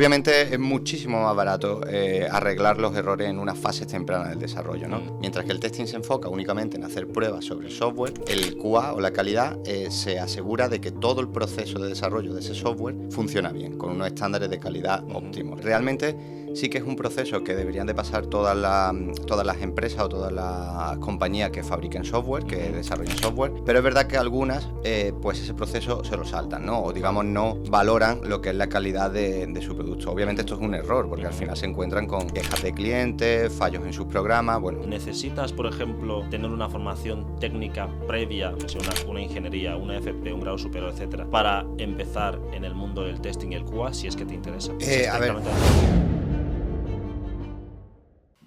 Obviamente es muchísimo más barato arreglar los errores en unas fases tempranas del desarrollo, ¿no? Mientras que el testing se enfoca únicamente en hacer pruebas sobre el software, el QA o la calidad se asegura de que todo el proceso de desarrollo de ese software funciona bien, con unos estándares de calidad óptimos. Realmente sí que es un proceso que deberían de pasar todas las empresas o todas las compañías que fabriquen software, que desarrollen software, pero es verdad que algunas pues ese proceso se lo saltan, ¿no? O digamos no valoran lo que es la calidad de su producto. Obviamente esto es un error, porque al final se encuentran con quejas de clientes, fallos en sus programas, bueno. ¿Necesitas, por ejemplo, tener una formación técnica previa, o sea, una ingeniería, una FP, un grado superior, etcétera, para empezar en el mundo del testing y el QA, si es que te interesa? A ver.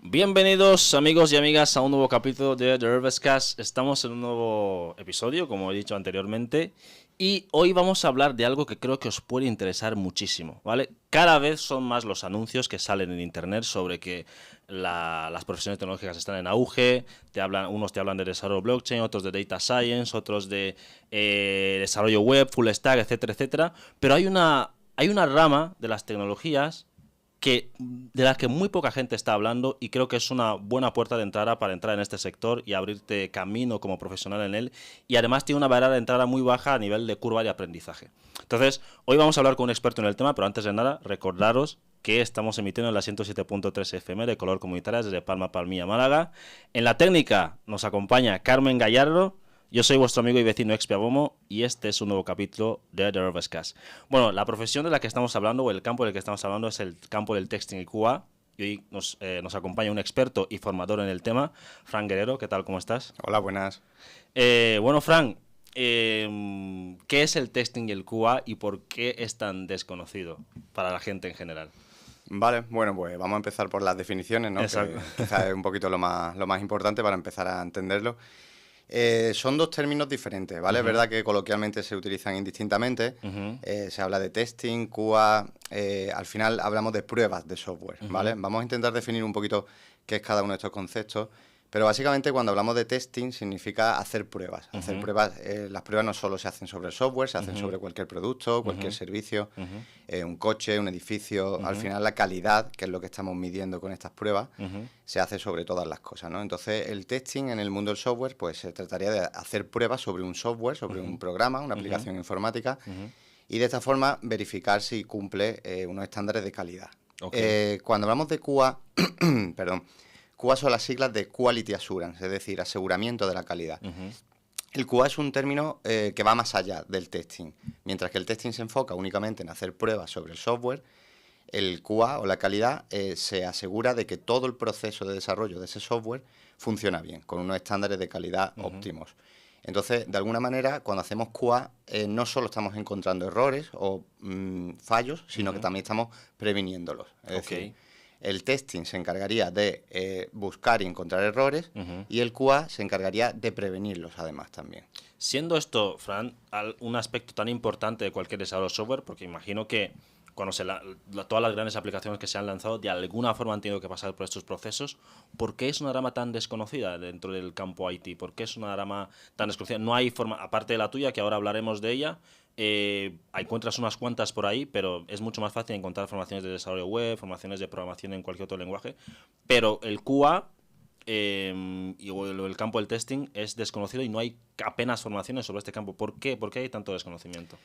Bienvenidos amigos y amigas a un nuevo capítulo de The Herbescast. Estamos en un nuevo episodio, como he dicho anteriormente, y hoy vamos a hablar de algo que creo que os puede interesar muchísimo, ¿vale? Cada vez son más los anuncios que salen en internet sobre que las profesiones tecnológicas están en auge. Unos te hablan de desarrollo blockchain, otros de data science, otros de desarrollo web, full stack, etcétera, etcétera. Pero hay una rama de las tecnologías de las que muy poca gente está hablando, y creo que es una buena puerta de entrada para entrar en este sector y abrirte camino como profesional en él, y además tiene una barrera de entrada muy baja a nivel de curva de aprendizaje. Entonces, hoy vamos a hablar con un experto en el tema, pero antes de nada, recordaros que estamos emitiendo en la 107.3 FM de color comunitaria desde Palma Palmilla, Málaga. En la técnica nos acompaña Carmen Gallardo. Yo soy vuestro amigo y vecino Expiabomo, y este es un nuevo capítulo de The Herbescast. Bueno, la profesión de la que estamos hablando, o el campo del que estamos hablando, es el campo del testing y QA. Y hoy nos acompaña un experto y formador en el tema, Fran Guerrero. ¿Qué tal? ¿Cómo estás? Hola, buenas. Bueno, Fran, ¿qué es el testing y el QA y por qué es tan desconocido para la gente en general? Vale, bueno, pues vamos a empezar por las definiciones, ¿no? Exacto. Que quizás es un poquito lo más importante para empezar a entenderlo. Son dos términos diferentes, ¿vale? Es verdad que coloquialmente se utilizan indistintamente. Se habla de testing, QA, al final hablamos de pruebas de software, ¿vale? Vamos a intentar definir un poquito qué es cada uno de estos conceptos, pero básicamente cuando hablamos de testing significa hacer pruebas. Hacer pruebas, las pruebas no solo se hacen sobre el software, se hacen sobre cualquier producto, cualquier servicio, un coche, un edificio. Al final la calidad, que es lo que estamos midiendo con estas pruebas, se hace sobre todas las cosas, ¿no? Entonces el testing en el mundo del software pues se trataría de hacer pruebas sobre un software, sobre un programa, una aplicación informática, y de esta forma verificar si cumple unos estándares de calidad. Okay. Cuando hablamos de QA, perdón, QA son las siglas de Quality Assurance, es decir, aseguramiento de la calidad. El QA es un término que va más allá del testing. Mientras que el testing se enfoca únicamente en hacer pruebas sobre el software, el QA o la calidad se asegura de que todo el proceso de desarrollo de ese software funciona bien, con unos estándares de calidad óptimos. Entonces, de alguna manera, cuando hacemos QA, no solo estamos encontrando errores o fallos, sino que también estamos previniéndolos. Es decir, el testing se encargaría de buscar y encontrar errores, y el QA se encargaría de prevenirlos además también. Siendo esto, Fran, un aspecto tan importante de cualquier desarrollo de software, porque imagino que cuando todas las grandes aplicaciones que se han lanzado de alguna forma han tenido que pasar por estos procesos, ¿por qué es una rama tan desconocida dentro del campo IT? ¿Por qué es una rama tan desconocida? No hay forma, aparte de la tuya, que ahora hablaremos de ella, encuentras unas cuantas por ahí, pero es mucho más fácil encontrar formaciones de desarrollo web, formaciones de programación en cualquier otro lenguaje, pero el QA y el campo del testing es desconocido y no hay apenas formaciones sobre este campo. ¿Por qué? ¿Por qué hay tanto desconocimiento?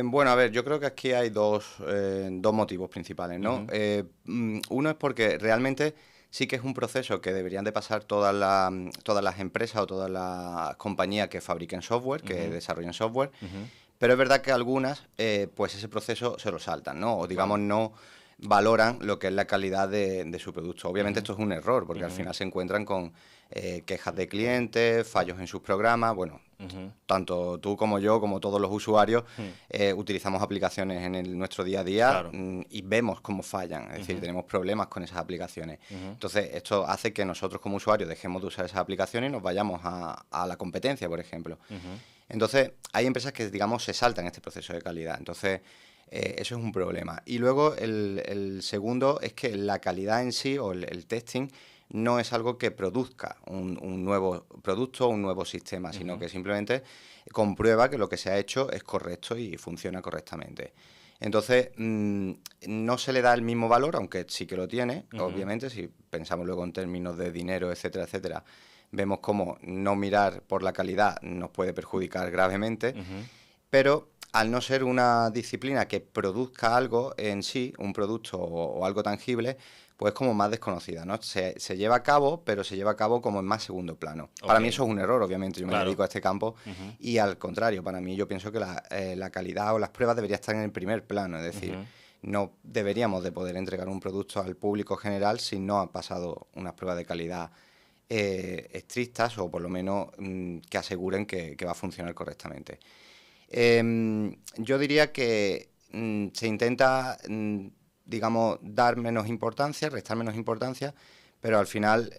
Bueno, a ver, yo creo que aquí hay dos motivos principales, ¿no? Uno es porque realmente sí que es un proceso que deberían de pasar todas las empresas o todas las compañías que fabriquen software, que desarrollen software, pero es verdad que algunas, pues ese proceso se lo saltan, ¿no? O digamos no valoran lo que es la calidad de su producto. Obviamente esto es un error, porque al final se encuentran con quejas de clientes, fallos en sus programas. Bueno, tanto tú como yo, como todos los usuarios, utilizamos aplicaciones en nuestro día a día, claro, y vemos cómo fallan. Es decir, tenemos problemas con esas aplicaciones. Entonces, esto hace que nosotros como usuarios dejemos de usar esas aplicaciones y nos vayamos a la competencia, por ejemplo. Entonces, hay empresas que, digamos, se saltan este proceso de calidad. Entonces, eso es un problema. Y luego el segundo es que la calidad en sí, o el testing, no es algo que produzca un nuevo producto o un nuevo sistema, sino que simplemente comprueba que lo que se ha hecho es correcto y funciona correctamente. Entonces, no se le da el mismo valor, aunque sí que lo tiene, obviamente, si pensamos luego en términos de dinero, etcétera, etcétera, vemos cómo no mirar por la calidad nos puede perjudicar gravemente, pero al no ser una disciplina que produzca algo en sí, un producto o algo tangible, pues como más desconocida, ¿no? Se lleva a cabo, pero se lleva a cabo como en más segundo plano. Para mí eso es un error, obviamente, yo me dedico a este campo y al contrario, para mí yo pienso que la calidad o las pruebas debería estar en el primer plano, es decir, no deberíamos de poder entregar un producto al público general si no ha pasado unas pruebas de calidad estrictas o por lo menos que aseguren que va a funcionar correctamente. Yo diría que se intenta, digamos, dar menos importancia, restar menos importancia, pero al final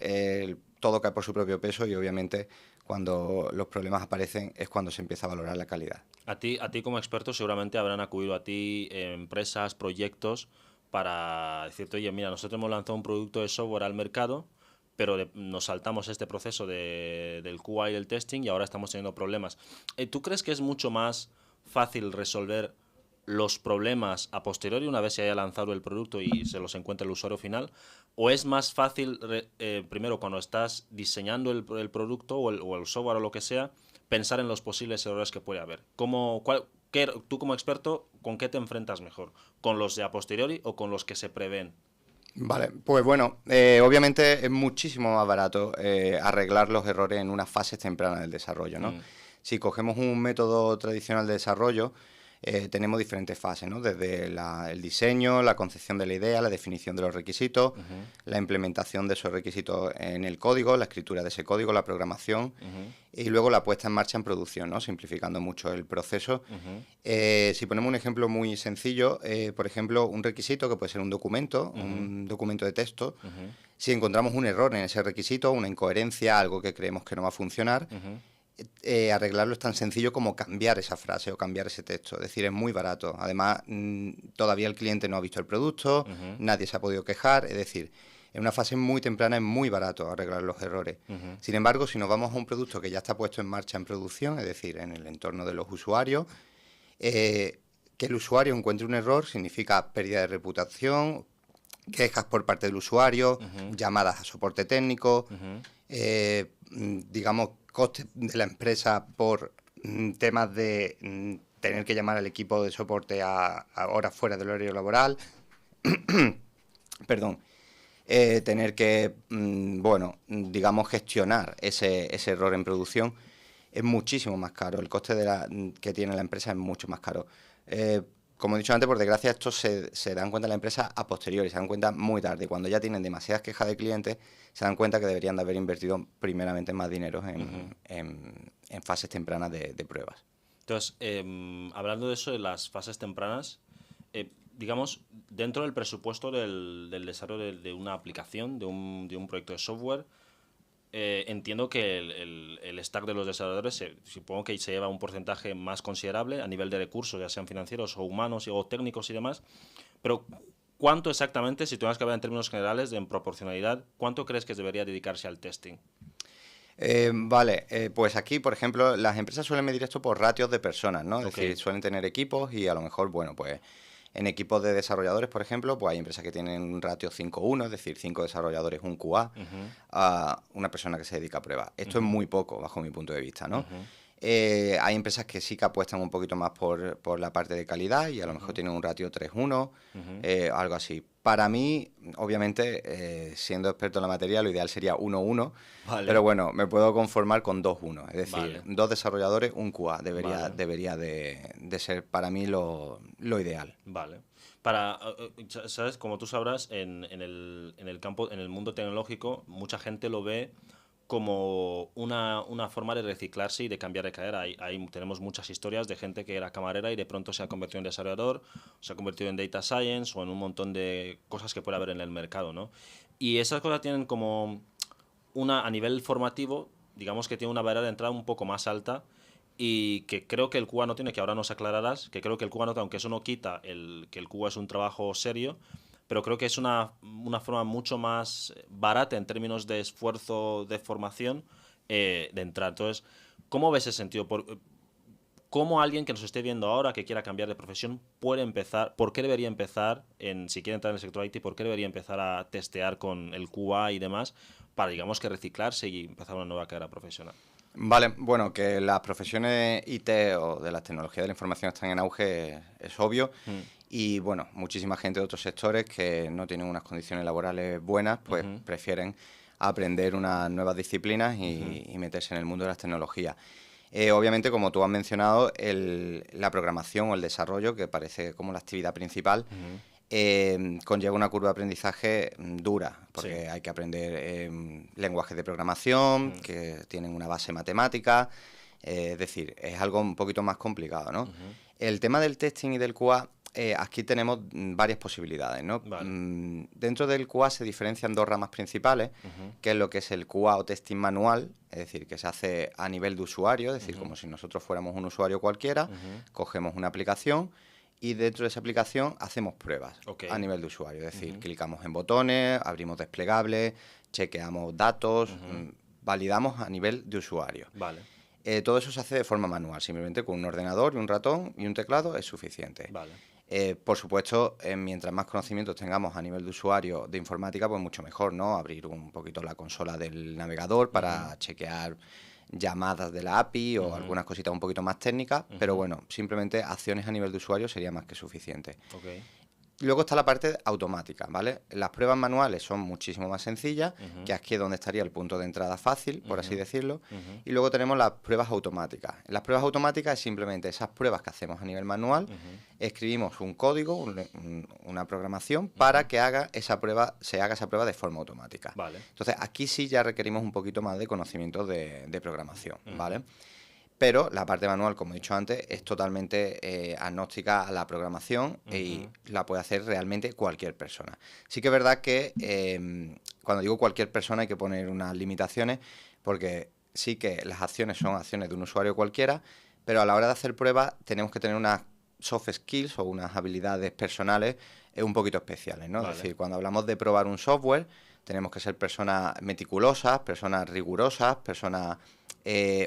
todo cae por su propio peso y obviamente cuando los problemas aparecen es cuando se empieza a valorar la calidad. A ti como experto seguramente habrán acudido a ti empresas, proyectos para decirte, oye, mira, nosotros hemos lanzado un producto de software al mercado, pero nos saltamos este proceso del QA y del testing y ahora estamos teniendo problemas. ¿Tú crees que es mucho más fácil resolver los problemas a posteriori una vez se haya lanzado el producto y se los encuentra el usuario final? ¿O es más fácil, primero, cuando estás diseñando el producto o el software o lo que sea, pensar en los posibles errores que puede haber? Tú como experto, ¿con qué te enfrentas mejor? ¿Con los de a posteriori o con los que se prevén? Vale, pues bueno, obviamente es muchísimo más barato arreglar los errores en unas fases tempranas del desarrollo, ¿no? Si cogemos un método tradicional de desarrollo, tenemos diferentes fases, ¿no? Desde el diseño, la concepción de la idea, la definición de los requisitos, la implementación de esos requisitos en el código, la escritura de ese código, la programación y luego la puesta en marcha en producción, ¿no? Simplificando mucho el proceso. Si ponemos un ejemplo muy sencillo, por ejemplo, un requisito que puede ser un documento de texto, si encontramos un error en ese requisito, una incoherencia, algo que creemos que no va a funcionar, arreglarlo es tan sencillo como cambiar esa frase o cambiar ese texto. Es decir, es muy barato. Además, todavía el cliente no ha visto el producto, nadie se ha podido quejar. Es decir, en una fase muy temprana es muy barato arreglar los errores. Sin embargo, si nos vamos a un producto que ya está puesto en marcha en producción, es decir, en el entorno de los usuarios, que el usuario encuentre un error significa pérdida de reputación, quejas por parte del usuario, llamadas a soporte técnico, digamos, costes de la empresa por temas de tener que llamar al equipo de soporte a horas fuera del horario laboral, perdón, tener que, bueno, digamos, gestionar ese error en producción es muchísimo más caro. El coste que tiene la empresa es mucho más caro. Como he dicho antes, por desgracia, esto se dan cuenta la empresa a posteriori, se dan cuenta muy tarde. Cuando ya tienen demasiadas quejas de clientes, se dan cuenta que deberían de haber invertido primeramente más dinero en fases tempranas de pruebas. Entonces, hablando de eso, de las fases tempranas, digamos, dentro del presupuesto del desarrollo de una aplicación, de un proyecto de software, entiendo que el stack de los desarrolladores supongo que se lleva un porcentaje más considerable a nivel de recursos, ya sean financieros o humanos o técnicos y demás, pero ¿cuánto exactamente, si tuvieras que hablar en términos generales, en proporcionalidad, cuánto crees que debería dedicarse al testing? Vale, pues aquí, por ejemplo, las empresas suelen medir esto por ratios de personas, ¿no? Es decir, suelen tener equipos y a lo mejor, bueno, pues en equipos de desarrolladores, por ejemplo, pues hay empresas que tienen un ratio 5:1, es decir, 5 desarrolladores, un QA, a una persona que se dedica a pruebas. Esto es muy poco, bajo mi punto de vista, ¿no? Hay empresas que sí que apuestan un poquito más por la parte de calidad y a lo mejor tienen un ratio 3:1, algo así. Para mí, obviamente, siendo experto en la materia, lo ideal sería 1:1, pero bueno, me puedo conformar con 2:1, es decir, 2 desarrolladores, un QA, debería de ser para mí lo ideal. Vale. ¿Sabes? Como tú sabrás, en el campo, en el mundo tecnológico, mucha gente lo ve como una forma de reciclarse y de cambiar de carrera. Tenemos muchas historias de gente que era camarera y de pronto se ha convertido en desarrollador, se ha convertido en data science o en un montón de cosas que puede haber en el mercado, ¿no? Y esas cosas tienen como a nivel formativo, digamos que tiene una barrera de entrada un poco más alta y que creo que el QA no tiene, que ahora nos aclararás, que creo que el QA no, aunque eso no quita que el QA es un trabajo serio, pero creo que es una forma mucho más barata en términos de esfuerzo de formación de entrar. Entonces, ¿cómo ves ese sentido? ¿Cómo alguien que nos esté viendo ahora, que quiera cambiar de profesión, puede empezar? ¿Por qué debería empezar, si quiere entrar en el sector IT, por qué debería empezar a testear con el QA y demás para, digamos, que reciclarse y empezar una nueva carrera profesional? Vale, bueno, que las profesiones IT o de las tecnologías de la información están en auge es obvio. Y bueno, muchísima gente de otros sectores que no tienen unas condiciones laborales buenas, pues prefieren aprender unas nuevas disciplinas y meterse en el mundo de las tecnologías. Obviamente, como tú has mencionado, la programación o el desarrollo, que parece como la actividad principal, conlleva una curva de aprendizaje dura, porque hay que aprender lenguajes de programación que tienen una base matemática, es decir, es algo un poquito más complicado, ¿no? El tema del testing y del QA, aquí tenemos varias posibilidades, ¿no? Vale. Dentro del QA se diferencian dos ramas principales, que es lo que es el QA o testing manual, es decir, que se hace a nivel de usuario, es decir, como si nosotros fuéramos un usuario cualquiera, cogemos una aplicación y dentro de esa aplicación hacemos pruebas a nivel de usuario, es decir, clicamos en botones, abrimos desplegables, chequeamos datos, validamos a nivel de usuario. Vale. Todo eso se hace de forma manual, simplemente con un ordenador y un ratón y un teclado es suficiente. Vale. Por supuesto, mientras más conocimientos tengamos a nivel de usuario de informática, pues mucho mejor, ¿no? Abrir un poquito la consola del navegador para chequear llamadas de la API o algunas cositas un poquito más técnicas, pero bueno, simplemente acciones a nivel de usuario sería más que suficiente. Luego está la parte automática, ¿vale? Las pruebas manuales son muchísimo más sencillas, que aquí es donde estaría el punto de entrada fácil, por así decirlo. Y luego tenemos las pruebas automáticas. Las pruebas automáticas es simplemente esas pruebas que hacemos a nivel manual, escribimos un código, una programación, para que se haga esa prueba de forma automática. Vale. Entonces, aquí sí ya requerimos un poquito más de conocimiento de programación, ¿vale? Pero la parte manual, como he dicho antes, es totalmente agnóstica a la programación y la puede hacer realmente cualquier persona. Sí que es verdad que cuando digo cualquier persona hay que poner unas limitaciones, porque sí que las acciones son acciones de un usuario cualquiera, pero a la hora de hacer pruebas tenemos que tener unas soft skills o unas habilidades personales un poquito especiales, ¿no? Vale. Es decir, cuando hablamos de probar un software, tenemos que ser personas meticulosas, personas rigurosas, personas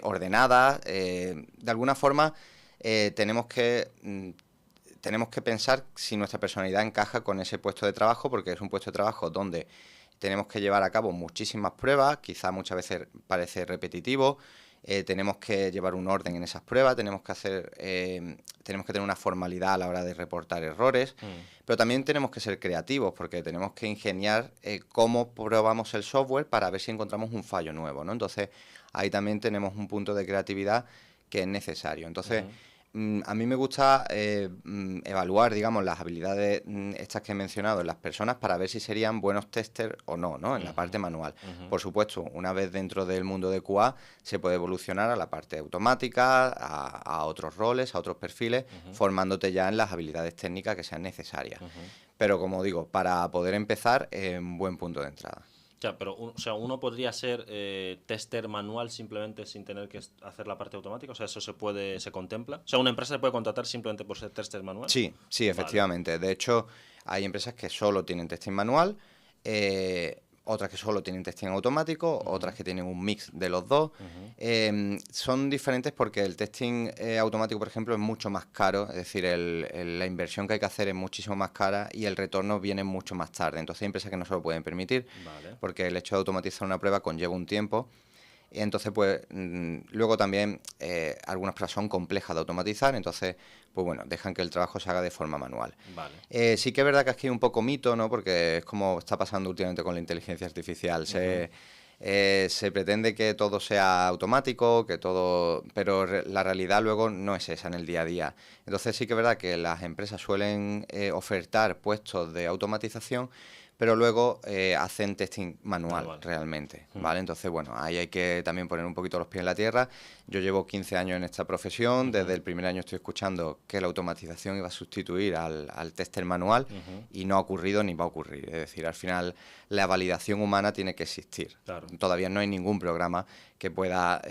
ordenadas. De alguna forma tenemos que pensar si nuestra personalidad encaja con ese puesto de trabajo, porque es un puesto de trabajo donde tenemos que llevar a cabo muchísimas pruebas, quizá muchas veces parece repetitivo. Tenemos que llevar un orden en esas pruebas, tenemos que tener una formalidad a la hora de reportar errores, pero también tenemos que ser creativos, porque tenemos que ingeniar cómo probamos el software para ver si encontramos un fallo nuevo, ¿no? Entonces, ahí también tenemos un punto de creatividad que es necesario. Entonces, a mí me gusta evaluar, digamos, las habilidades estas que he mencionado en las personas para ver si serían buenos testers o no, ¿no? En la parte manual. Por supuesto, una vez dentro del mundo de QA, se puede evolucionar a la parte automática, a otros roles, a otros perfiles, formándote ya en las habilidades técnicas que sean necesarias. Pero, como digo, para poder empezar, un buen punto de entrada. Ya, pero uno podría ser tester manual simplemente sin tener que hacer la parte automática. O sea, eso se contempla. O sea, una empresa se puede contratar simplemente por ser tester manual. Sí, efectivamente. Vale. De hecho, hay empresas que solo tienen testing manual, otras que solo tienen testing automático, otras que tienen un mix de los dos. Son diferentes porque el testing automático, por ejemplo, es mucho más caro, es decir, la inversión que hay que hacer es muchísimo más cara y el retorno viene mucho más tarde. Entonces hay empresas que no se lo pueden permitir, porque el hecho de automatizar una prueba conlleva un tiempo. Entonces, pues, luego también algunas pruebas son complejas de automatizar, entonces, pues bueno, dejan que el trabajo se haga de forma manual. Vale. Sí que es verdad que aquí hay un poco mito, ¿no? Porque es como está pasando últimamente con la inteligencia artificial. Se pretende que todo sea automático, pero la realidad luego no es esa en el día a día. Entonces sí que es verdad que las empresas suelen ofertar puestos de automatización, pero luego hacen testing manual realmente, ¿vale? Entonces, bueno, ahí hay que también poner un poquito los pies en la tierra. Yo llevo 15 años en esta profesión, desde el primer año estoy escuchando que la automatización iba a sustituir al tester manual y no ha ocurrido ni va a ocurrir. Es decir, al final la validación humana tiene que existir. Claro. Todavía no hay ningún programa que pueda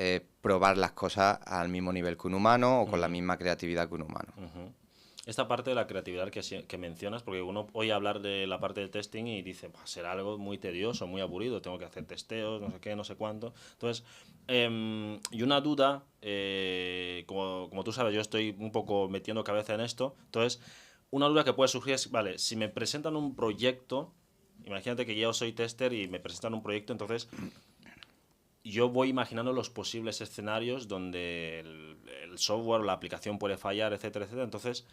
probar las cosas al mismo nivel que un humano o con la misma creatividad que un humano. Esta parte de la creatividad que mencionas, porque uno oye hablar de la parte del testing y dice, será algo muy tedioso, muy aburrido, tengo que hacer testeos, no sé qué, no sé cuánto. Entonces, y una duda, como tú sabes, yo estoy un poco metiendo cabeza en esto, entonces, una duda que puede surgir es, vale, si me presentan un proyecto, imagínate que yo soy tester y me presentan un proyecto, entonces yo voy imaginando los posibles escenarios donde el software o la aplicación puede fallar, etcétera, etcétera. Entonces,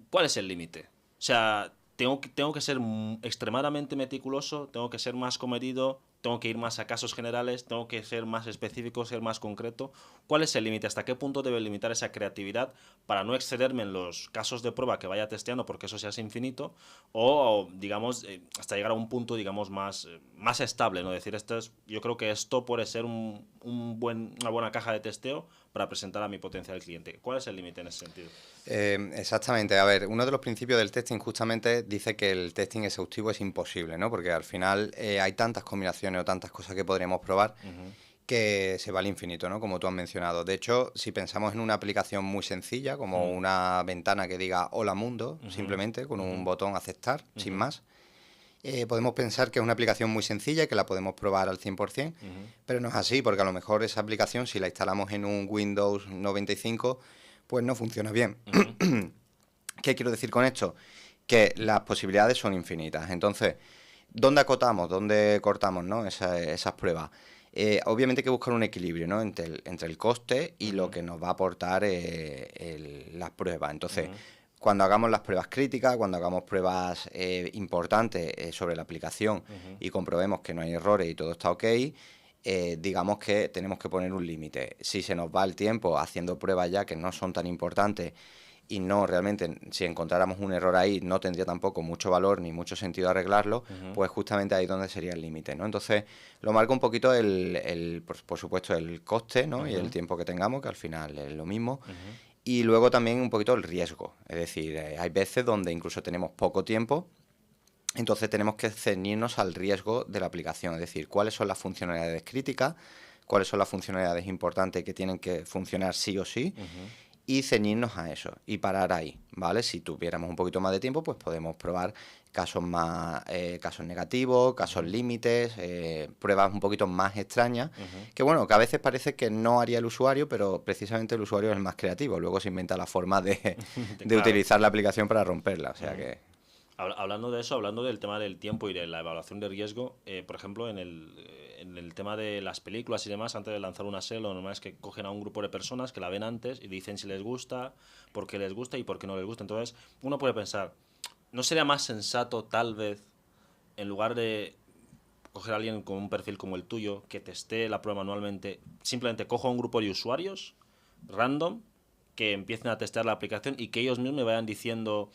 ¿cuál es el límite? O sea, tengo que ser extremadamente meticuloso, tengo que ser más comedido, tengo que ir más a casos generales, tengo que ser más específico, ser más concreto. ¿Cuál es el límite? ¿Hasta qué punto debe limitar esa creatividad para no excederme en los casos de prueba que vaya testeando porque eso se hace infinito? O digamos, hasta llegar a un punto, digamos, más estable, ¿no? Decir, yo creo que esto puede ser una buena caja de testeo para presentar a mi potencial cliente. ¿Cuál es el límite en ese sentido? Exactamente. A ver, uno de los principios del testing justamente dice que el testing exhaustivo es imposible, ¿no? Porque al final hay tantas combinaciones o tantas cosas que podríamos probar que se va al infinito, ¿no? Como tú has mencionado. De hecho, si pensamos en una aplicación muy sencilla, como una ventana que diga Hola Mundo, simplemente con un botón aceptar, sin más, podemos pensar que es una aplicación muy sencilla y que la podemos probar al 100%, pero no es así, porque a lo mejor esa aplicación, si la instalamos en un Windows 95, pues no funciona bien. ¿Qué quiero decir con esto? Que las posibilidades son infinitas. Entonces, ¿dónde acotamos? ¿Dónde cortamos, ¿no? esas pruebas? Obviamente hay que buscar un equilibrio, ¿no? Entre el coste y lo que nos va a aportar las pruebas. Entonces, cuando hagamos las pruebas críticas, cuando hagamos pruebas importantes sobre la aplicación y comprobemos que no hay errores y todo está ok, digamos que tenemos que poner un límite. Si se nos va el tiempo haciendo pruebas ya que no son tan importantes y no realmente, si encontráramos un error ahí, no tendría tampoco mucho valor ni mucho sentido arreglarlo, pues justamente ahí donde sería el límite, ¿no? Entonces, lo marca un poquito por supuesto, el coste, ¿no? Y el tiempo que tengamos, que al final es lo mismo. Y luego también un poquito el riesgo. Es decir, hay veces donde incluso tenemos poco tiempo, entonces tenemos que ceñirnos al riesgo de la aplicación. Es decir, cuáles son las funcionalidades críticas, cuáles son las funcionalidades importantes que tienen que funcionar sí o sí, y ceñirnos a eso y parar ahí, ¿vale? Si tuviéramos un poquito más de tiempo, pues podemos probar casos casos negativos, casos límites, pruebas un poquito más extrañas, que bueno, que a veces parece que no haría el usuario, pero precisamente el usuario es el más creativo, luego se inventa la forma de Claro. utilizar la aplicación para romperla, o sea que... Hablando de eso, hablando del tema del tiempo y de la evaluación de riesgo, por ejemplo, en el tema de las películas y demás, antes de lanzar una serie, lo normal es que cogen a un grupo de personas que la ven antes y dicen si les gusta, por qué les gusta y por qué no les gusta. Entonces, uno puede pensar, ¿no sería más sensato tal vez, en lugar de coger a alguien con un perfil como el tuyo, que testee la prueba manualmente, simplemente cojo a un grupo de usuarios random que empiecen a testear la aplicación y que ellos mismos me vayan diciendo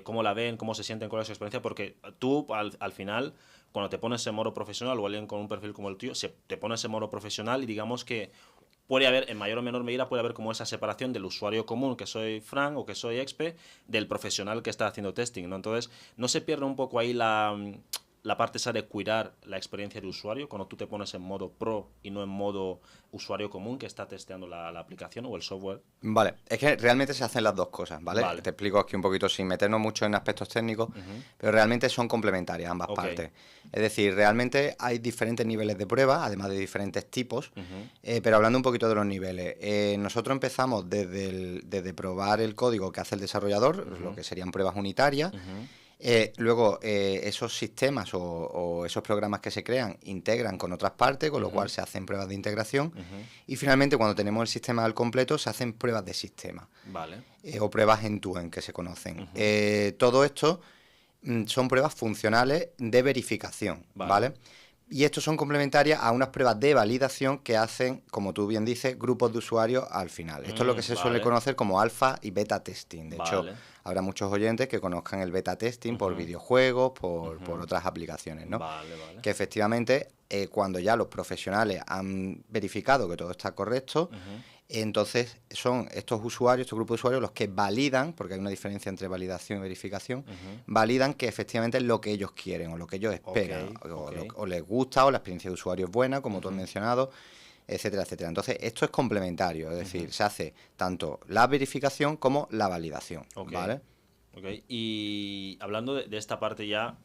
cómo la ven, cómo se sienten con su experiencia? Porque tú al final, cuando te pones en modo profesional o alguien con un perfil como el tuyo, te pones en modo profesional y digamos que puede haber, en mayor o menor medida, puede haber como esa separación del usuario común, que soy Frank o que soy Expe, del profesional que está haciendo testing, ¿no? Entonces, ¿no se pierde un poco ahí la parte esa de cuidar la experiencia de usuario cuando tú te pones en modo pro y no en modo usuario común que está testeando la aplicación o el software? Vale, es que realmente se hacen las dos cosas, ¿vale? Vale. Te explico aquí un poquito sin meternos mucho en aspectos técnicos, pero realmente son complementarias ambas partes. Es decir, realmente hay diferentes niveles de prueba, además de diferentes tipos, pero hablando un poquito de los niveles, nosotros empezamos desde probar el código que hace el desarrollador, lo que serían pruebas unitarias. Luego, esos sistemas o esos programas que se crean integran con otras partes, con lo cual se hacen pruebas de integración. Y finalmente, cuando tenemos el sistema al completo, se hacen pruebas de sistema. Vale. O pruebas end-to-end que se conocen. Todo esto son pruebas funcionales de verificación, ¿vale? Y estos son complementarias a unas pruebas de validación que hacen, como tú bien dices, grupos de usuarios al final. Esto es lo que se suele conocer como alfa y beta testing. De hecho, habrá muchos oyentes que conozcan el beta testing por videojuegos, por otras aplicaciones, ¿no? Que efectivamente, cuando ya los profesionales han verificado que todo está correcto, entonces son estos usuarios, estos grupos de usuarios, los que validan, porque hay una diferencia entre validación y verificación, validan que efectivamente es lo que ellos quieren o lo que ellos esperan, o les gusta, o la experiencia de usuario es buena, como tú has mencionado. etcétera, etcétera. Entonces, esto es complementario, es decir, se hace tanto la verificación como la validación, ¿vale? Ok, y hablando de esta parte ya,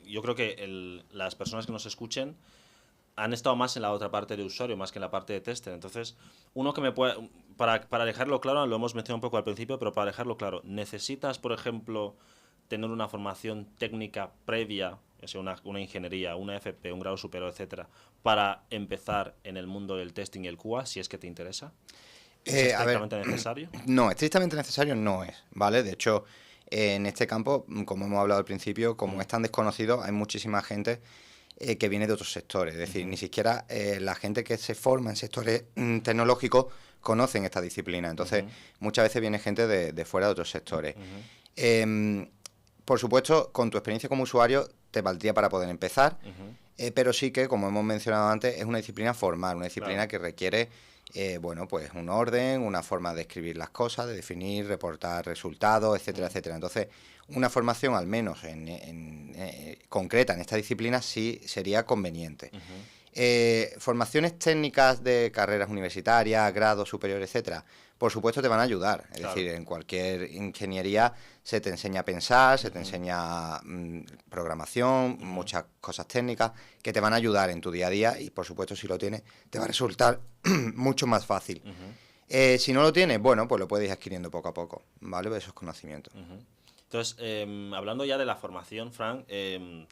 yo creo que las personas que nos escuchen han estado más en la otra parte de usuario, más que en la parte de tester. Entonces, uno que me puede... Para dejarlo claro, lo hemos mencionado un poco al principio, pero para dejarlo claro, ¿necesitas, por ejemplo, tener una formación técnica previa, o sea, una ingeniería, una FP, un grado superior, etcétera, para empezar en el mundo del testing y el QA, si es que te interesa? ¿Es estrictamente necesario? No, estrictamente necesario no es, ¿vale? De hecho, en este campo, como hemos hablado al principio, como es tan desconocido, hay muchísima gente que viene de otros sectores. Es decir, ni siquiera la gente que se forma en sectores tecnológicos conocen esta disciplina. Entonces, muchas veces viene gente de fuera de otros sectores. Por supuesto, con tu experiencia como usuario te valdría para poder empezar, pero sí que, como hemos mencionado antes, es una disciplina formal, una disciplina que requiere bueno, pues un orden, una forma de escribir las cosas, de definir, reportar resultados, etcétera, etcétera. Entonces, una formación al menos concreta en esta disciplina sí sería conveniente. Formaciones técnicas de carreras universitarias, grados superiores, etcétera, por supuesto te van a ayudar. Es decir, en cualquier ingeniería se te enseña a pensar, se te enseña programación, muchas cosas técnicas que te van a ayudar en tu día a día y, por supuesto, si lo tienes, te va a resultar mucho más fácil. Si no lo tienes, bueno, pues lo puedes ir adquiriendo poco a poco, ¿vale? Esos conocimientos. Entonces, hablando ya de la formación, Frank,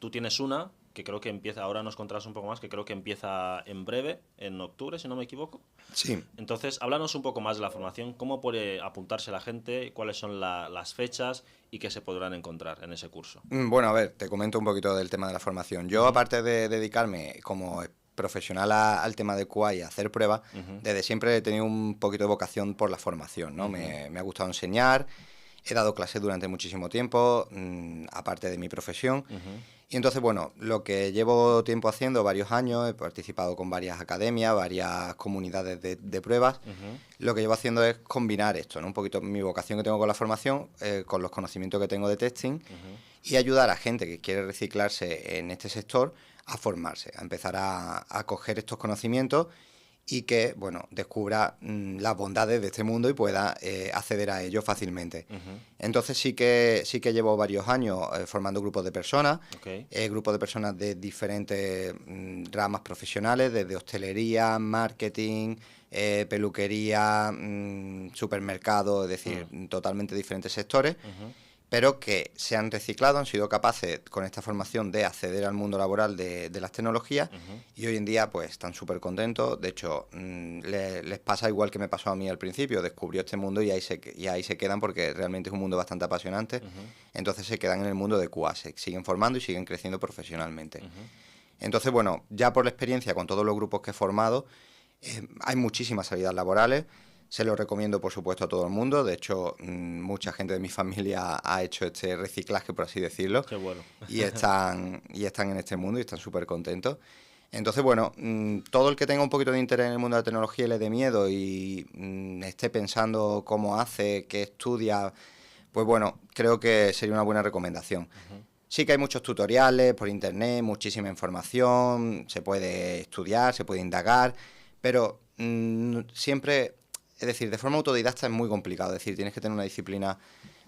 tú tienes una que creo que empieza, ahora nos contarás un poco más, que creo que empieza en breve, en octubre, si no me equivoco. Sí. Entonces, háblanos un poco más de la formación, cómo puede apuntarse la gente, cuáles son las fechas y qué se podrán encontrar en ese curso. Bueno, a ver, te comento un poquito del tema de la formación. Yo, aparte de dedicarme como profesional al tema de QA y hacer pruebas, desde siempre he tenido un poquito de vocación por la formación, ¿no? Me ha gustado enseñar, he dado clases durante muchísimo tiempo, aparte de mi profesión. Y entonces, bueno, lo que llevo tiempo haciendo, varios años, he participado con varias academias, varias comunidades de pruebas. Lo que llevo haciendo es combinar esto, ¿no? Un poquito mi vocación que tengo con la formación, con los conocimientos que tengo de testing, y ayudar a gente que quiere reciclarse en este sector a formarse, a empezar a coger estos conocimientos y que, bueno, descubra las bondades de este mundo y pueda acceder a ello fácilmente. Entonces sí que llevo varios años formando grupos de personas, grupos de personas de diferentes ramas profesionales, desde hostelería, marketing, peluquería, supermercado, es decir, totalmente diferentes sectores, pero que se han reciclado, han sido capaces con esta formación de acceder al mundo laboral de las tecnologías y hoy en día pues están súper contentos. De hecho, les pasa igual que me pasó a mí al principio, descubrió este mundo y ahí se quedan porque realmente es un mundo bastante apasionante. Entonces se quedan en el mundo de QA, se siguen formando y siguen creciendo profesionalmente. Entonces, bueno, ya por la experiencia con todos los grupos que he formado, hay muchísimas salidas laborales. Se lo recomiendo, por supuesto, a todo el mundo. De hecho, mucha gente de mi familia ha hecho este reciclaje, por así decirlo. Qué bueno. Y están en este mundo y están súper contentos. Entonces, bueno, todo el que tenga un poquito de interés en el mundo de la tecnología y le dé miedo y esté pensando cómo hace, qué estudia, pues bueno, creo que sería una buena recomendación. Sí que hay muchos tutoriales por internet, muchísima información, se puede estudiar, se puede indagar, pero siempre... Es decir, de forma autodidacta es muy complicado. Es decir, tienes que tener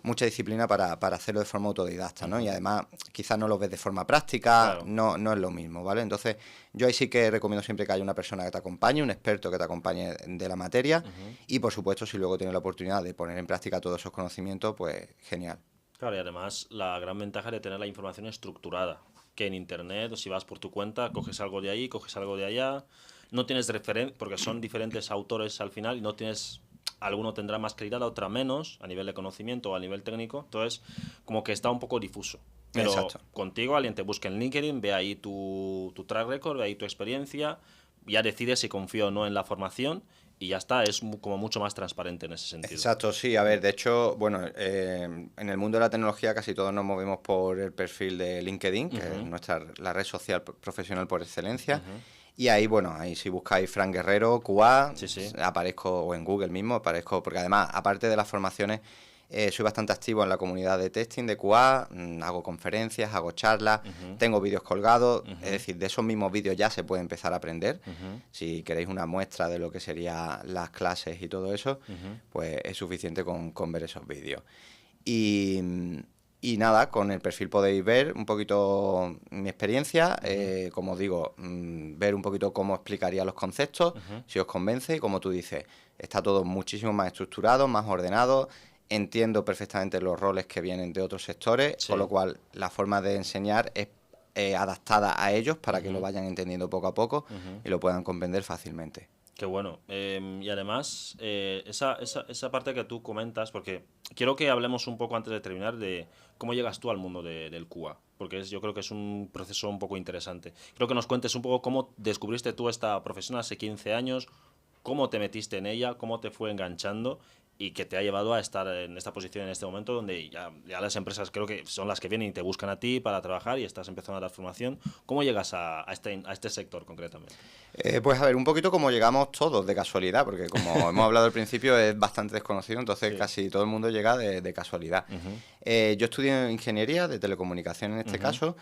mucha disciplina para hacerlo de forma autodidacta, ¿no? Y además, quizás no lo ves de forma práctica, no es lo mismo, ¿vale? Entonces, yo ahí sí que recomiendo siempre que haya una persona que te acompañe, un experto que te acompañe de la materia y, por supuesto, si luego tienes la oportunidad de poner en práctica todos esos conocimientos, pues genial. Claro, y además la gran ventaja de tener la información estructurada, que en Internet, o si vas por tu cuenta, coges algo de ahí, coges algo de allá... No tienes referencia, porque son diferentes autores al final, y no tienes, alguno tendrá más calidad, otra menos, a nivel de conocimiento o a nivel técnico, entonces como que está un poco difuso. Pero Exacto. Contigo alguien te busca en LinkedIn, ve ahí tu track record, ve ahí tu experiencia, ya decides si confío o no en la formación y ya está, es como mucho más transparente en ese sentido. Exacto, sí, a ver, de hecho, bueno, en el mundo de la tecnología casi todos nos movemos por el perfil de LinkedIn, que es la red social profesional por excelencia. Y ahí, bueno, ahí si buscáis Frank Guerrero, QA, aparezco, o en Google mismo, aparezco, porque además, aparte de las formaciones, Soy bastante activo en la comunidad de testing de QA, hago conferencias, hago charlas, tengo vídeos colgados, es decir, de esos mismos vídeos ya se puede empezar a aprender. Si queréis una muestra de lo que serían las clases y todo eso, pues es suficiente con ver esos vídeos. Y nada, con el perfil podéis ver un poquito mi experiencia, como digo, ver un poquito cómo explicaría los conceptos, si os convence, y como tú dices, está todo muchísimo más estructurado, más ordenado, entiendo perfectamente los roles que vienen de otros sectores, con lo cual la forma de enseñar es adaptada a ellos para que lo vayan entendiendo poco a poco y lo puedan comprender fácilmente. Qué bueno. Y además, esa parte que tú comentas, porque quiero que hablemos un poco antes de terminar de cómo llegas tú al mundo del QA, porque yo creo que es un proceso un poco interesante. Creo que nos cuentes un poco cómo descubriste tú esta profesión hace 15 años, cómo te metiste en ella, cómo te fue enganchando y que te ha llevado a estar en esta posición en este momento donde ya las empresas creo que son las que vienen y te buscan a ti para trabajar y estás empezando a dar formación. ¿Cómo llegas a este sector concretamente? Pues a ver, un poquito como llegamos todos de casualidad, porque como hemos hablado al principio es bastante desconocido, entonces casi todo el mundo llega de casualidad. Yo estudié ingeniería de telecomunicación en este caso,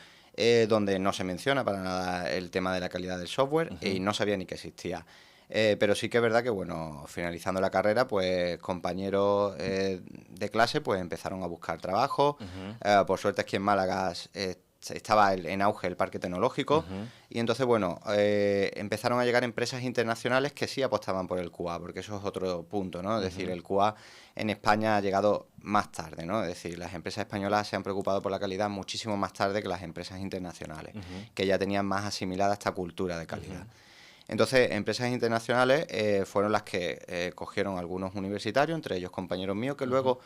donde no se menciona para nada el tema de la calidad del software y no sabía ni que existía. Pero sí que es verdad que, bueno, finalizando la carrera, pues compañeros de clase pues empezaron a buscar trabajo. Por suerte aquí en Málaga estaba en auge el parque tecnológico y entonces, bueno, empezaron a llegar empresas internacionales que sí apostaban por el QA, porque eso es otro punto, ¿no? Es decir, el QA en España ha llegado más tarde, ¿no? Es decir, las empresas españolas se han preocupado por la calidad muchísimo más tarde que las empresas internacionales, que ya tenían más asimilada esta cultura de calidad. Entonces, empresas internacionales fueron las que cogieron algunos universitarios, entre ellos compañeros míos, que luego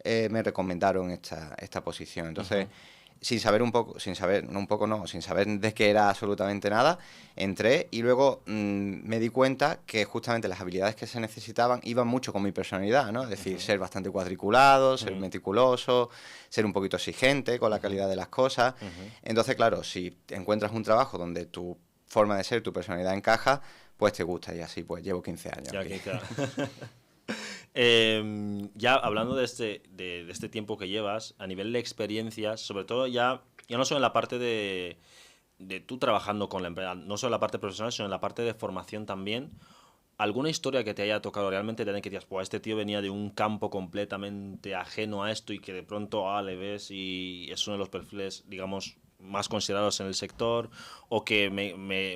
me recomendaron esta posición. Entonces, sin saber de qué era absolutamente nada, entré y luego me di cuenta que justamente las habilidades que se necesitaban iban mucho con mi personalidad, ¿no? Es decir, ser bastante cuadriculado, ser meticuloso, ser un poquito exigente con la calidad de las cosas. Entonces, claro, si encuentras un trabajo donde tu forma de ser, tu personalidad encaja, pues te gusta y así pues llevo 15 años. Ya, 15 años. Ya hablando de este tiempo que llevas, a nivel de experiencias, sobre todo ya no solo en la parte de tú trabajando con la empresa, no solo en la parte profesional, sino en la parte de formación también, ¿alguna historia que te haya tocado realmente que digas, pues este tío venía de un campo completamente ajeno a esto y que de pronto le ves y es uno de los perfiles, digamos, más considerados en el sector, o que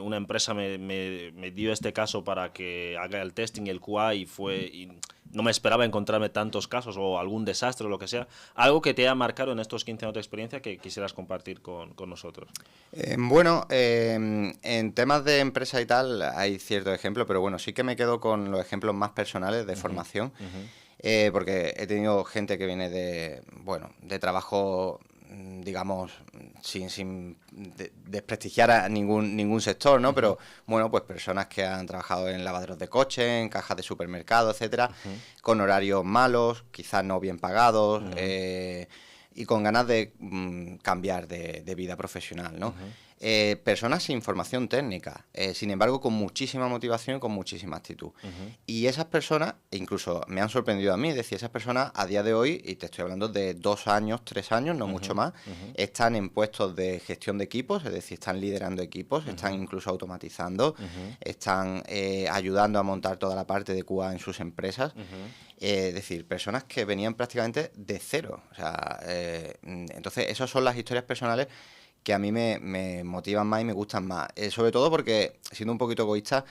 una empresa me dio este caso para que haga el testing y el QA y no me esperaba encontrarme tantos casos o algún desastre o lo que sea? Algo que te haya marcado en estos 15 años de experiencia que quisieras compartir con nosotros. En temas de empresa y tal hay ciertos ejemplos, pero bueno, sí que me quedo con los ejemplos más personales de formación, porque he tenido gente que viene de trabajo, digamos, sin desprestigiar a ningún sector, ¿no? Pero, bueno, pues personas que han trabajado en lavaderos de coche, en cajas de supermercado, etcétera, con horarios malos, quizás no bien pagados, y con ganas de cambiar de vida profesional, ¿no? Personas sin formación técnica, sin embargo con muchísima motivación y con muchísima actitud. Y esas personas, incluso me han sorprendido a mí, es decir, esas personas a día de hoy, y te estoy hablando de 2 años, 3 años, no mucho más, están en puestos de gestión de equipos, es decir, están liderando equipos, están incluso automatizando, están ayudando a montar toda la parte de QA en sus empresas. Es decir, personas que venían prácticamente de cero. O sea, entonces, esas son las historias personales que a mí me motivan más y me gustan más. Sobre todo porque, siendo un poquito egoísta,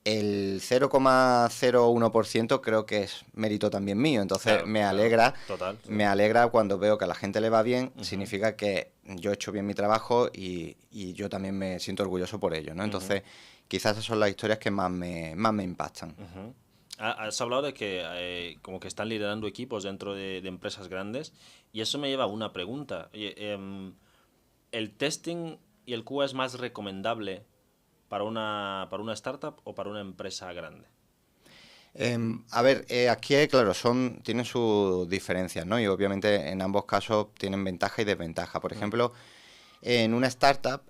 el 0,01% creo que es mérito también mío. Entonces, claro, me alegra, total, sí. Me alegra cuando veo que a la gente le va bien, significa que yo he hecho bien mi trabajo y yo también me siento orgulloso por ello, ¿no? Entonces, quizás esas son las historias que más me impactan. Has hablado de que como que están liderando equipos dentro de empresas grandes, y eso me lleva a una pregunta. ¿El testing y el QA es más recomendable para una startup o para una empresa grande? Aquí, claro, tienen sus diferencias, ¿no? Y obviamente en ambos casos tienen ventaja y desventaja. Por ejemplo, en una startup,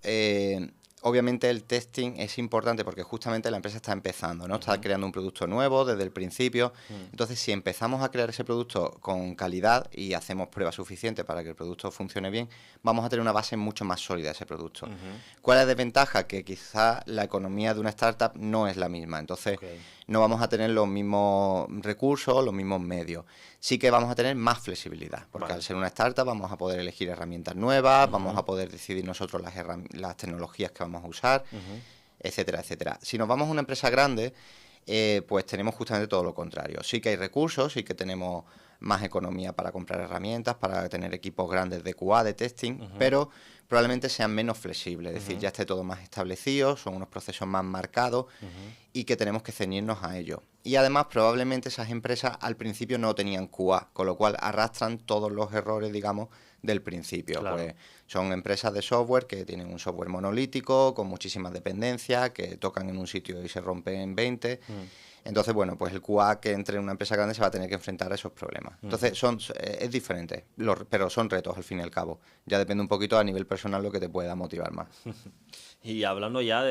obviamente el testing es importante porque justamente la empresa está empezando, ¿no? Está creando un producto nuevo desde el principio. Entonces, si empezamos a crear ese producto con calidad y hacemos pruebas suficientes para que el producto funcione bien, vamos a tener una base mucho más sólida de ese producto. ¿Cuál es la desventaja? Que quizá la economía de una startup no es la misma. Entonces, no vamos a tener los mismos recursos, los mismos medios. Sí que vamos a tener más flexibilidad, porque al ser una startup vamos a poder elegir herramientas nuevas, vamos a poder decidir nosotros las tecnologías que vamos a usar, etcétera, etcétera. Si nos vamos a una empresa grande, pues tenemos justamente todo lo contrario. Sí que hay recursos, sí que tenemos más economía para comprar herramientas, para tener equipos grandes de QA, de testing, pero probablemente sean menos flexibles, es decir, ya esté todo más establecido, son unos procesos más marcados y que tenemos que ceñirnos a ello. Y además probablemente esas empresas al principio no tenían QA, con lo cual arrastran todos los errores, digamos, del principio. Claro. Pues son empresas de software que tienen un software monolítico, con muchísimas dependencias, que tocan en un sitio y se rompen en 20. Entonces, bueno, pues el QA que entre en una empresa grande se va a tener que enfrentar a esos problemas. Entonces, es diferente, pero son retos al fin y al cabo. Ya depende un poquito a nivel personal lo que te pueda motivar más. Y hablando ya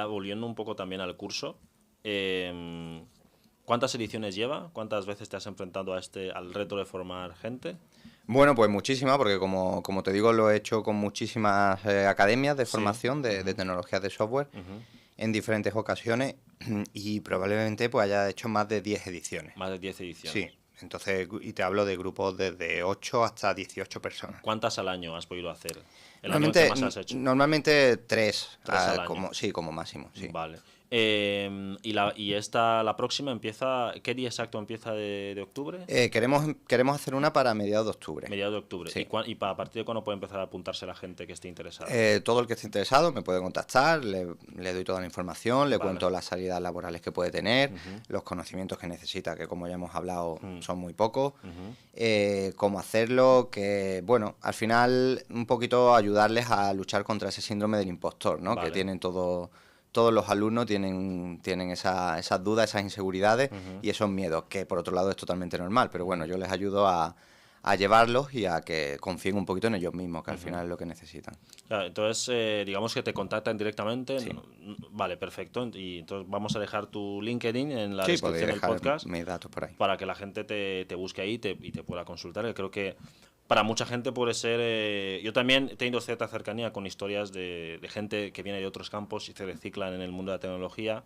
volviendo un poco también al curso, ¿cuántas ediciones lleva? ¿Cuántas veces te has enfrentado al reto de formar gente? Bueno, pues muchísimas, porque como te digo, lo he hecho con muchísimas academias de formación de tecnologías de software en diferentes ocasiones y probablemente pues haya hecho más de 10 ediciones. Más de 10 ediciones. Sí, entonces, y te hablo de grupos desde 8 hasta 18 personas. ¿Cuántas al año has podido hacer? ¿El año que más has hecho? Normalmente 3 al año. Como máximo. Sí. Vale. La próxima empieza, ¿qué día exacto empieza de octubre? Queremos hacer una para mediados de octubre. Mediados de octubre. Sí. ¿Y a partir de cuándo puede empezar a apuntarse la gente que esté interesada? Todo el que esté interesado me puede contactar, le doy toda la información, le cuento las salidas laborales que puede tener, los conocimientos que necesita, que como ya hemos hablado son muy pocos, cómo hacerlo, que bueno, al final un poquito ayudarles a luchar contra ese síndrome del impostor, ¿no? Vale. Que tienen todos los alumnos tienen esas dudas, esas inseguridades y esos miedos, que por otro lado es totalmente normal, pero bueno, yo les ayudo a llevarlos y a que confíen un poquito en ellos mismos, que al final es lo que necesitan. Claro, entonces, digamos que te contactan directamente. Sí. Vale, perfecto. Y entonces vamos a dejar tu LinkedIn en la Sí, descripción del podéis podcast dejar mis datos por ahí. para que la gente te busque ahí y te pueda consultar. Yo creo que para mucha gente puede ser... yo también he tenido cierta cercanía con historias de gente que viene de otros campos y se reciclan en el mundo de la tecnología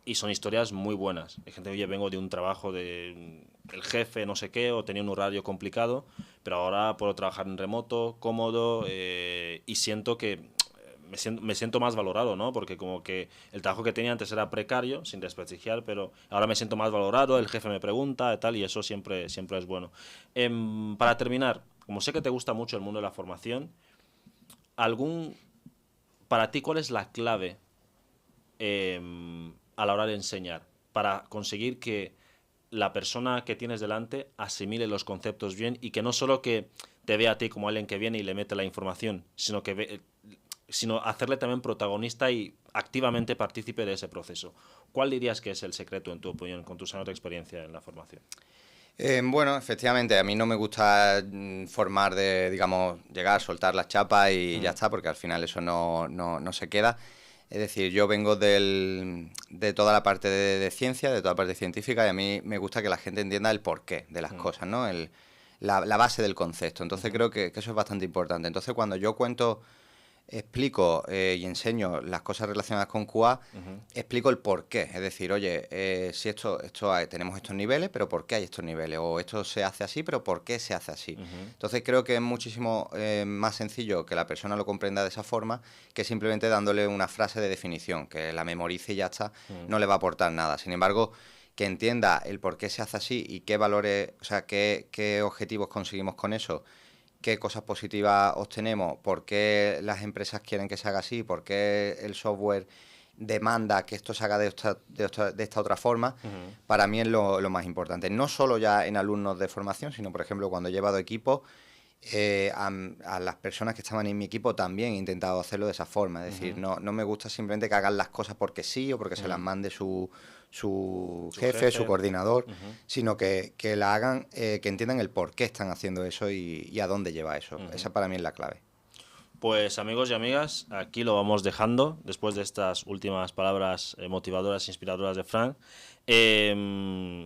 y son historias muy buenas. Hay gente, oye, vengo de un trabajo de el jefe no sé qué o tenía un horario complicado, pero ahora puedo trabajar en remoto, cómodo y siento que me siento más valorado, ¿no? Porque como que el trabajo que tenía antes era precario, sin desprestigiar, pero ahora me siento más valorado, el jefe me pregunta y tal, y eso siempre es bueno. Para terminar, como sé que te gusta mucho el mundo de la formación, para ti, ¿cuál es la clave a la hora de enseñar para conseguir que la persona que tienes delante asimile los conceptos bien y que no solo que te vea a ti como alguien que viene y le mete la información, sino hacerle también protagonista y activamente partícipe de ese proceso? ¿Cuál dirías que es el secreto, en tu opinión, con tus años de experiencia en la formación? Bueno, efectivamente, a mí no me gusta formar digamos, llegar, soltar las chapas y ya está, porque al final eso no se queda. Es decir, yo vengo de toda la parte de ciencia, de toda la parte científica, y a mí me gusta que la gente entienda el porqué de las cosas, ¿no? La base del concepto. Entonces creo que eso es bastante importante. Entonces cuando yo explico y enseño las cosas relacionadas con QA, explico el por qué. Es decir, oye, si tenemos estos niveles, pero ¿por qué hay estos niveles? O esto se hace así, pero ¿por qué se hace así? Entonces creo que es muchísimo más sencillo que la persona lo comprenda de esa forma que simplemente dándole una frase de definición, que la memorice y ya está, no le va a aportar nada. Sin embargo, que entienda el por qué se hace así y qué valores, o sea, qué objetivos conseguimos con eso, qué cosas positivas obtenemos, por qué las empresas quieren que se haga así, por qué el software demanda que esto se haga de esta otra forma, para mí es lo más importante. No solo ya en alumnos de formación, sino, por ejemplo, cuando he llevado equipos, a las personas que estaban en mi equipo también he intentado hacerlo de esa forma. Es decir, no me gusta simplemente que hagan las cosas porque sí o porque se las mande su jefe, su coordinador, sino que la hagan, que entiendan el por qué están haciendo eso y a dónde lleva eso. Esa para mí es la clave. Pues amigos y amigas, aquí lo vamos dejando después de estas últimas palabras motivadoras e inspiradoras de Frank.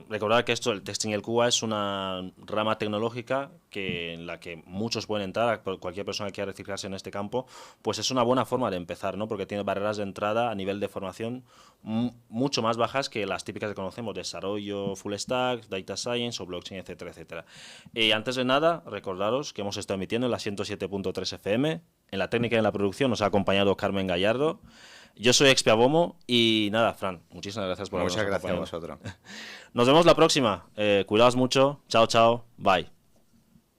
Recordar que esto, el testing y el QA, es una rama tecnológica en la que muchos pueden entrar, cualquier persona que quiera reciclarse en este campo, pues es una buena forma de empezar, ¿no? Porque tiene barreras de entrada a nivel de formación mucho más bajas que las típicas que conocemos, desarrollo full stack, data science o blockchain, etcétera, etcétera. Antes de nada, recordaros que hemos estado emitiendo en la 107.3 FM. En la técnica y en la producción nos ha acompañado Carmen Gallardo. Yo soy Expiabomo y nada, Fran, muchísimas gracias por habernos acompañado. Muchas gracias a vosotros. Nos vemos la próxima. Cuidaos mucho. Chao, chao. Bye.